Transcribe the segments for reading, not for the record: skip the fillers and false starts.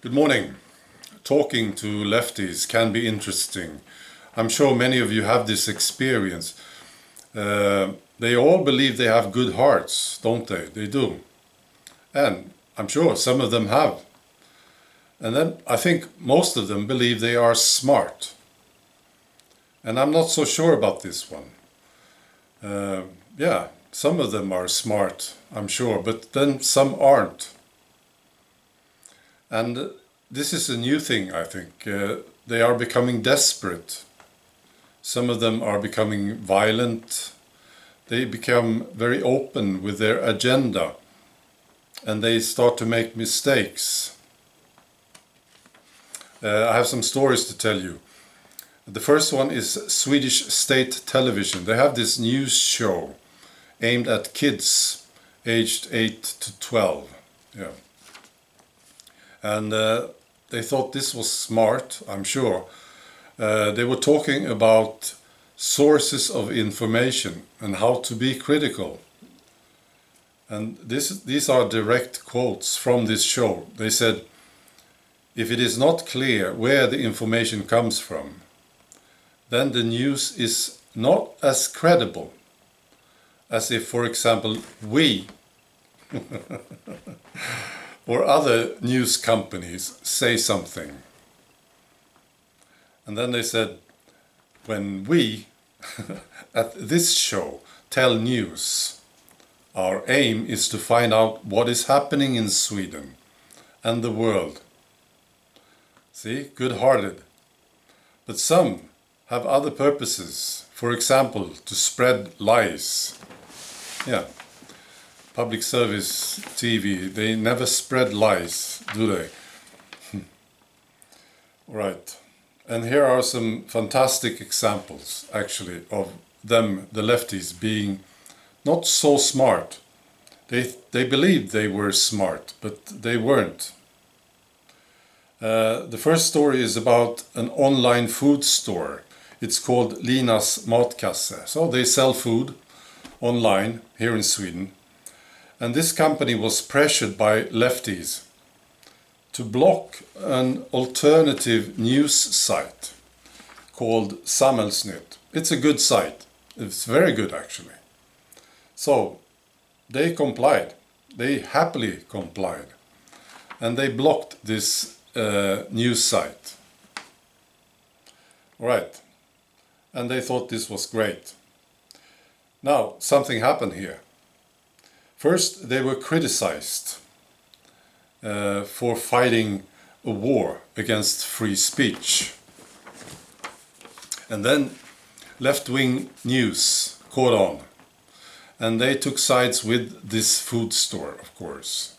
Good morning. Talking to lefties can be interesting. I'm sure many of you have this experience. They all believe they have good hearts, don't they? They do. And I'm sure some of them have. And then I think most of them believe they are smart. And I'm not so sure about this one. Yeah, some of them are smart, I'm sure, but then some aren't. And this is a new thing, I think. They are becoming desperate. Some of them are becoming violent. They become very open with their agenda. And they start to make mistakes. I have some stories to tell you. The first one is Swedish state television. They have this news show aimed at kids aged 8 to 12. Yeah. And they thought this was smart, I'm sure. They were talking about sources of information and how to be critical. And these are direct quotes from this show. They said, if it is not clear where the information comes from, then the news is not as credible as if, for example, we or other news companies say something. And then they said, when we at this show tell news, our aim is to find out what is happening in Sweden and the world. See, good-hearted. But some have other purposes, for example, to spread lies. Yeah. Public service TV, they never spread lies, do they? Right. And here are some fantastic examples, actually, of them, the lefties, being not so smart. They believed they were smart, but they weren't. The first story is about an online food store. It's called Linas Matkasse. So they sell food online here in Sweden. And this company was pressured by lefties to block an alternative news site called Samhällsnytt. It's a good site. It's very good, actually. So they complied. They happily complied. And they blocked this news site. Right. And they thought this was great. Now, something happened here. First, they were criticized for fighting a war against free speech. And then left-wing news caught on. And they took sides with this food store, of course.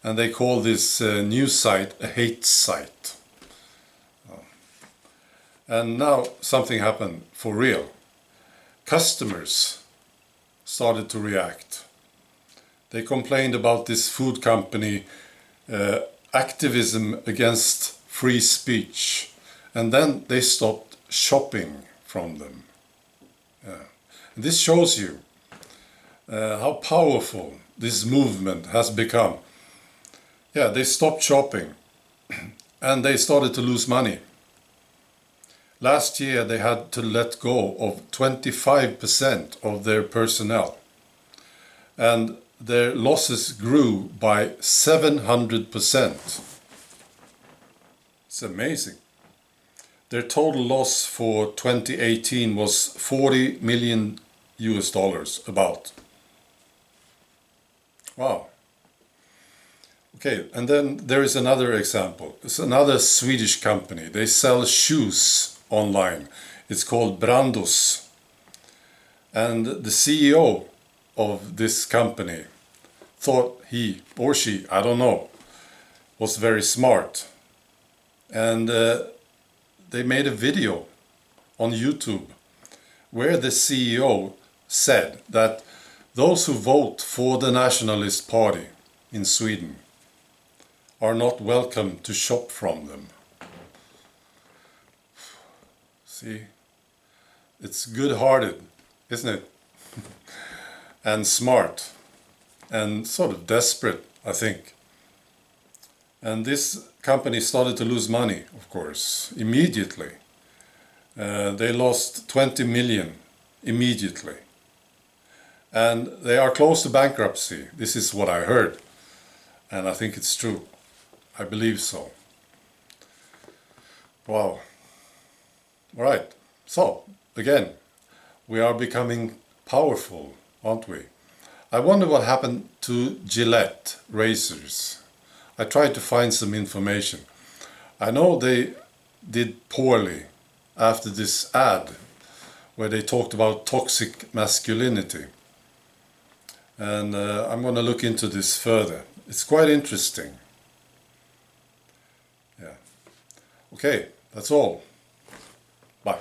And they called this news site a hate site. And now something happened for real. Customers started to react. They complained about this food company, activism against free speech. And then they stopped shopping from them. Yeah. This shows you how powerful this movement has become. Yeah, they stopped shopping and they started to lose money. Last year they had to let go of 25% of their personnel. And their losses grew by 700%. It's amazing. Their total loss for 2018 was $40 million about. Wow. Okay, and then there is another example. It's another Swedish company. They sell shoes online. It's called Brandos. And the CEO of this company thought he or she, I don't know, was very smart. And they made a video on YouTube where the CEO said that those who vote for the Nationalist Party in Sweden are not welcome to shop from them. See, it's good-hearted, isn't it? And smart, and sort of desperate, I think. And this company started to lose money, of course, immediately. They lost 20 million immediately. And they are close to bankruptcy. This is what I heard. And I think it's true. I believe so. Wow. All right. So, again, we are becoming powerful, aren't we? I wonder what happened to Gillette razors. I tried to find some information. I know they did poorly after this ad where they talked about toxic masculinity. And I'm going to look into this further. It's quite interesting. Yeah. Okay, that's all. Bye.